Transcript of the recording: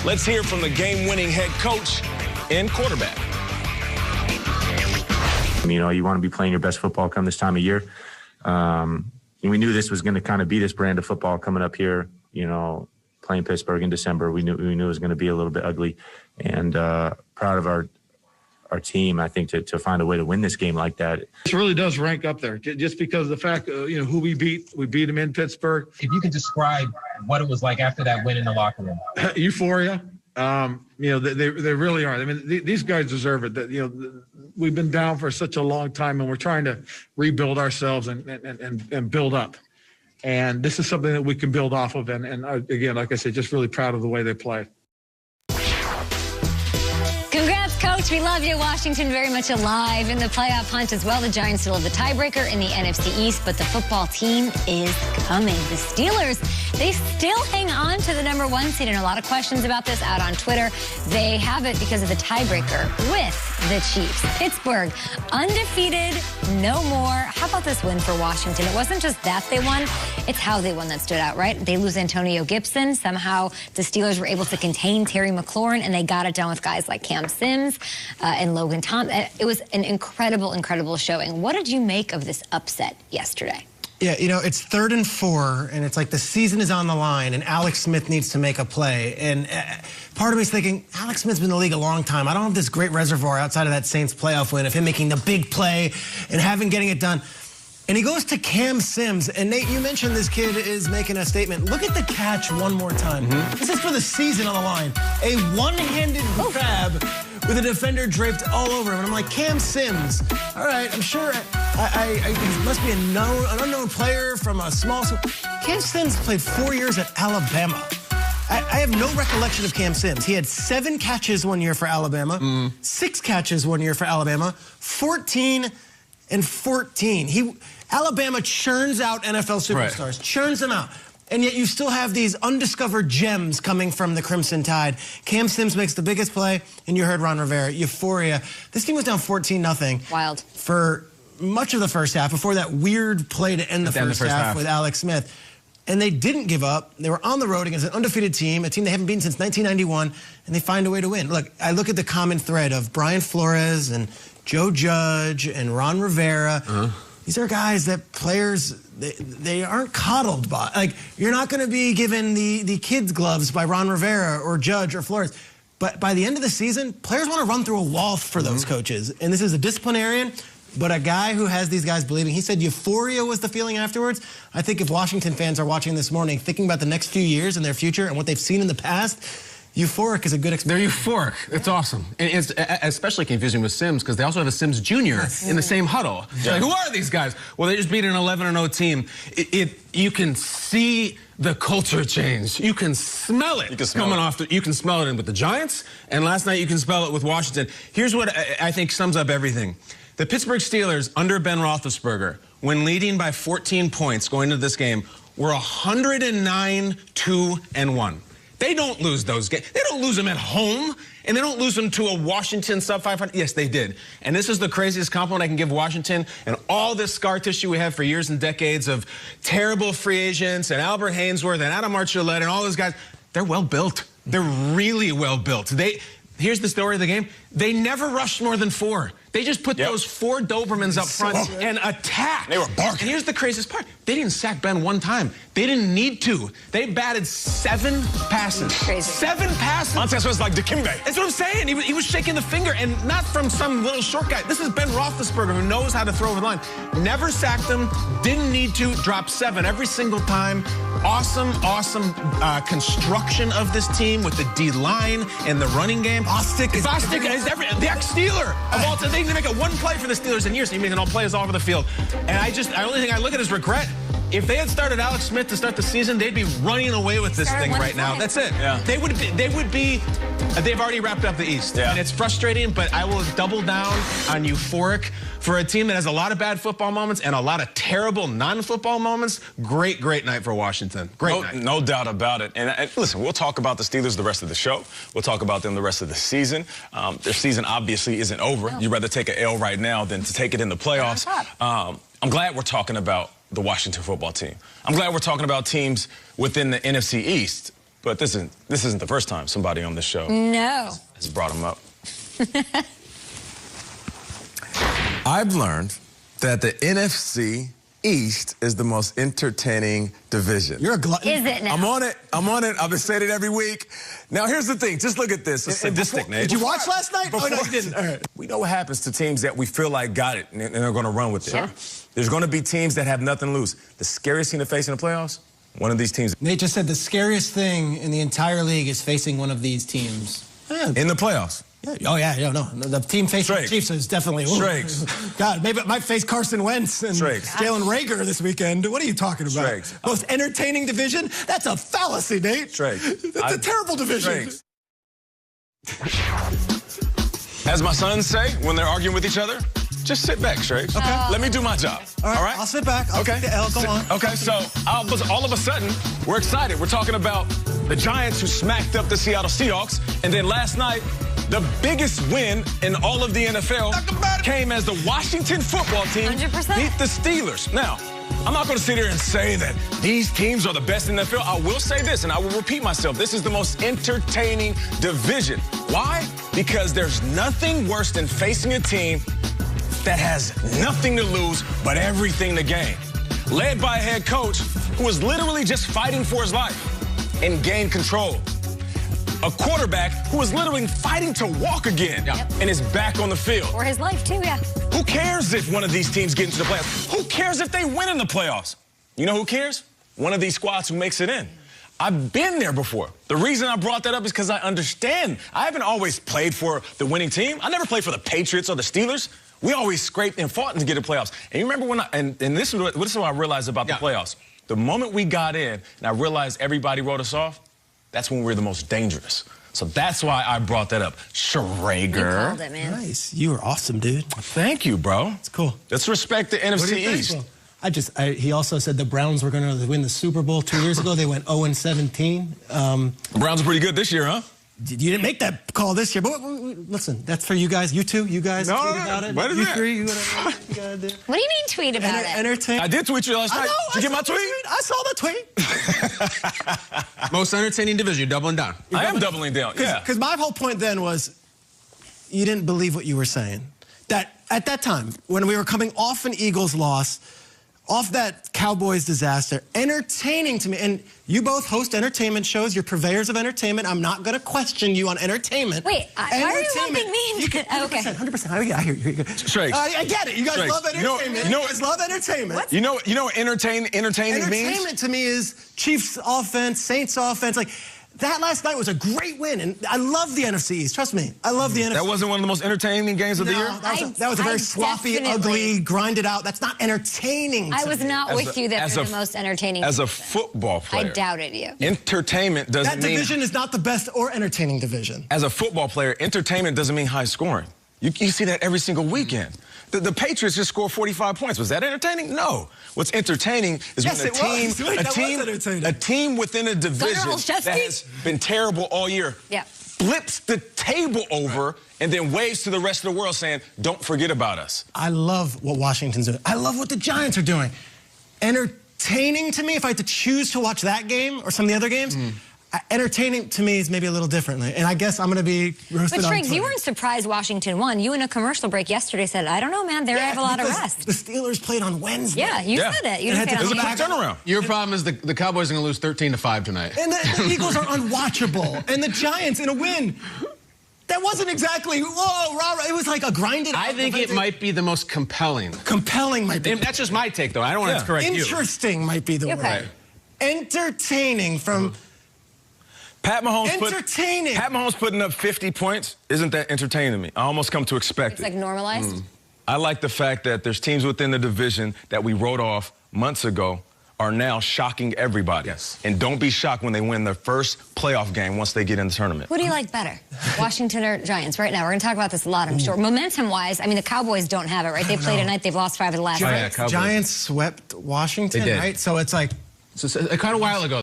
Let's hear from the game-winning head coach and quarterback. You know, you want to be playing your best football come this time of year. And we knew this was going to kind of be this brand of football coming up here, you know, playing Pittsburgh in December. We knew it was going to be a little bit ugly. And proud of our team, I think, to find a way to win this game like that. This really does rank up there, just because of the fact, you know, who we beat them in Pittsburgh. If you could describe what it was like after that win in the locker room. Euphoria. You know, they really are. I mean, these guys deserve it. That, you know, we've been down for such a long time, and we're trying to rebuild ourselves and build up. And this is something that we can build off of. And again, like I said, just really proud of the way they play. Congrats, Coach. We love you. Washington very much alive in the playoff hunt as well. The Giants still have the tiebreaker in the NFC East, but the football team is coming. The Steelers, they still hang on to the #1 seed, and a lot of questions about this out on Twitter. They have it because of the tiebreaker with the Chiefs. Pittsburgh, undefeated, no more. How about this win for Washington? It wasn't just that they won, it's how they won that stood out, right? They lose Antonio Gibson. Somehow the Steelers were able to contain Terry McLaurin, and they got it done with guys like Cam Sims and Logan Thomas. It was an incredible, incredible showing. What did you make of this upset yesterday? Yeah, you know, it's 3rd and 4, and it's like the season is on the line, and Alex Smith needs to make a play. And part of me is thinking, Alex Smith's been in the league a long time. I don't have this great reservoir outside of that Saints playoff win of him making the big play and getting it done. And he goes to Cam Sims, and Nate, you mentioned this kid is making a statement. Look at the catch one more time. This is for the season on the line. A one-handed grab with a defender draped all over him. And I'm like, Cam Sims, all right, I'm sure he must be an unknown player from a small school. Cam Sims played 4 years at Alabama. I have no recollection of Cam Sims. He had 7 catches one year for Alabama, 6 catches one year for Alabama, 14 and 14. Alabama churns out NFL superstars, churns them out. And yet you still have these undiscovered gems coming from the Crimson Tide. Cam Sims makes the biggest play, and you heard Ron Rivera, euphoria. This team was down 14-0. Wild. For much of the first half, before that weird play to end the first half with Alex Smith. And they didn't give up. They were on the road against an undefeated team, a team they haven't beaten since 1991, and they find a way to win. Look, I look at the common thread of Brian Flores and Joe Judge and Ron Rivera. These are guys that players, they aren't coddled by. Like, you're not going to be given the kids' gloves by Ron Rivera or Judge or Flores. But by the end of the season, players want to run through a wall for those coaches. And this is a disciplinarian, but a guy who has these guys believing. He said euphoria was the feeling afterwards. I think if Washington fans are watching this morning, thinking about the next few years and their future and what they've seen in the past, euphoric is a good experience. They're euphoric. It's awesome. And it's especially confusing with Sims because they also have a Sims Jr. in the same huddle. Like, who are these guys? Well, they just beat an 11-0 team. You can see the culture change. You can smell it. You can smell it with the Giants, and last night you can smell it with Washington. Here's what I think sums up everything. The Pittsburgh Steelers, under Ben Roethlisberger, when leading by 14 points going into this game, were 109-2-1. They don't lose those games. They don't lose them at home, and they don't lose them to a Washington sub-500. Yes, they did. And this is the craziest compliment I can give Washington and all this scar tissue we have for years and decades of terrible free agents and Albert Hainsworth and Adam Archuleta and all those guys. They're well built. They're really well built. Here's the story of the game. They never rushed more than 4. They just put those 4 Dobermans up front and attacked. They were barking. And here's the craziest part. They didn't sack Ben one time. They didn't need to. They batted 7 passes. Crazy. 7 passes. Montez was like Dikembe. That's what I'm saying. He was shaking the finger, and not from some little short guy. This is Ben Roethlisberger, who knows how to throw over the line. Never sacked them. Didn't need to. Dropped 7 every single time. Awesome construction of this team with the D-line and the running game. Bostic is the ex-Steeler of all time. They didn't make a one play for the Steelers in years. He's making all plays all over the field. And the only thing I look at is regret. If they had started Alex Smith to start the season, they'd be running away with this thing right now. That's it. Yeah. They've already wrapped up the East. Yeah. And it's frustrating, but I will double down on euphoric. For a team that has a lot of bad football moments and a lot of terrible non-football moments, great night for Washington. Great night. No doubt about it. And listen, we'll talk about the Steelers the rest of the show. We'll talk about them the rest of the season. Their season obviously isn't over. No. You'd rather take an L right now than to take it in the playoffs. I'm glad we're talking about the Washington football team. I'm glad we're talking about teams within the NFC East. But this isn't the first time somebody on this show has brought him up. I've learned that the NFC East is the most entertaining division. You're a glutton. Is it now? I'm on it. I've been saying it every week. Now, here's the thing. Just look at this. It's sadistic, Nate. Did you watch last night? Oh, no, you didn't. All right. We know what happens to teams that we feel like got it and they're going to run with it. Sure. There's going to be teams that have nothing to lose. The scariest team to face in the playoffs, one of these teams. Nate just said the scariest thing in the entire league is facing one of these teams. Yeah. In the playoffs. Yeah. Oh, yeah, no. The team facing the Chiefs is definitely... Strakes. God, maybe it might face Carson Wentz and Jalen Reagor this weekend. What are you talking about? Strakes. Most entertaining division? That's a fallacy, Nate. Strakes. That's a terrible division. Strakes. As my sons say when they're arguing with each other, just sit back, Strakes. Okay. Let me do my job. All right? I'll sit back. I'll take the L. Go on. Okay, so all of a sudden, we're excited. We're talking about the Giants who smacked up the Seattle Seahawks, and then last night, the biggest win in all of the NFL came as the Washington football team 100%. beat the Steelers. Now, I'm not going to sit here and say that these teams are the best in the NFL. I will say this, and I will repeat myself. This is the most entertaining division. Why? Because there's nothing worse than facing a team that has nothing to lose but everything to gain. Led by a head coach who was literally just fighting for his life and gained control. A quarterback who is literally fighting to walk again and is back on the field. For his life, too, yeah. Who cares if one of these teams get into the playoffs? Who cares if they win in the playoffs? You know who cares? One of these squads who makes it in. I've been there before. The reason I brought that up is because I understand. I haven't always played for the winning team. I never played for the Patriots or the Steelers. We always scraped and fought to get to the playoffs. And you remember when this is what I realized about the playoffs. The moment we got in and I realized everybody wrote us off, that's when we were the most dangerous. So that's why I brought that up. Schrager. You called it, man. Nice. You were awesome, dude. Thank you, bro. It's cool. Let's respect the NFC East. He also said the Browns were going to win the Super Bowl 2 years ago. They went 0-17. The Browns are pretty good this year, huh? You didn't make that call this year, but listen, that's for you guys. You two, you guys tweet about it. What is you that? Three, whatever you gotta do. What do you mean tweet about it? Entertain. I did tweet you last night. Did you get my tweet? I saw the tweet. Most entertaining division. You're doubling down. I am doubling down, yeah. Because my whole point then was you didn't believe what you were saying. That at that time, when we were coming off an Eagles loss, off that Cowboys disaster, entertaining to me, and you both host entertainment shows, you're purveyors of entertainment. I'm not going to question you on entertainment. Wait, why are you lumping me into it? Okay. 100%. I hear you. I get it. You guys love entertainment. You guys love entertainment. What? You know what entertaining means? Entertainment to me is Chiefs offense, Saints offense, like... That last night was a great win, and I love the NFC East. Trust me, I love the NFC. That wasn't one of the most entertaining games of the year? That was a very sloppy, ugly, grinded out. That's not entertaining. I was not with you that they're the most entertaining. As a football player. I doubted you. Entertainment doesn't mean... That division is not the best or entertaining division. As a football player, entertainment doesn't mean high scoring. You see that every single weekend. The Patriots just scored 45 points. Was that entertaining? No. What's entertaining is when a team within a division that has been terrible all year flips the table over and then waves to the rest of the world saying, don't forget about us. I love what Washington's doing. I love what the Giants are doing. Entertaining to me, if I had to choose to watch that game or some of the other games, entertaining to me is maybe a little differently, and I guess I'm going to be roasted on Twitter. You weren't surprised Washington won. You in a commercial break yesterday said, I don't know, man, they have a lot of rest. The Steelers played on Wednesday. Yeah, you said it. You didn't say it on a turnaround. Your problem is the Cowboys are going to lose 13-5 tonight. And the Eagles are unwatchable, and the Giants in a win. That wasn't exactly, whoa, rah, rah. It was like a grinded out. I think it might be the most compelling. Compelling might be. That's just my take, though. I don't want to correct you. Interesting might be the word. Entertaining from... Pat Mahomes putting up 50 points, isn't that entertaining to me? I almost come to expect it. It's like normalized? I like the fact that there's teams within the division that we wrote off months ago are now shocking everybody. Yes. And don't be shocked when they win their first playoff game once they get in the tournament. Who do you like better, Washington or Giants? Right now, we're going to talk about this a lot, I'm sure. Momentum-wise, I mean, the Cowboys don't have it, right? They played tonight. They've lost 5 of the last 6. Giants swept Washington, right? So it's like... So, quite a while ago.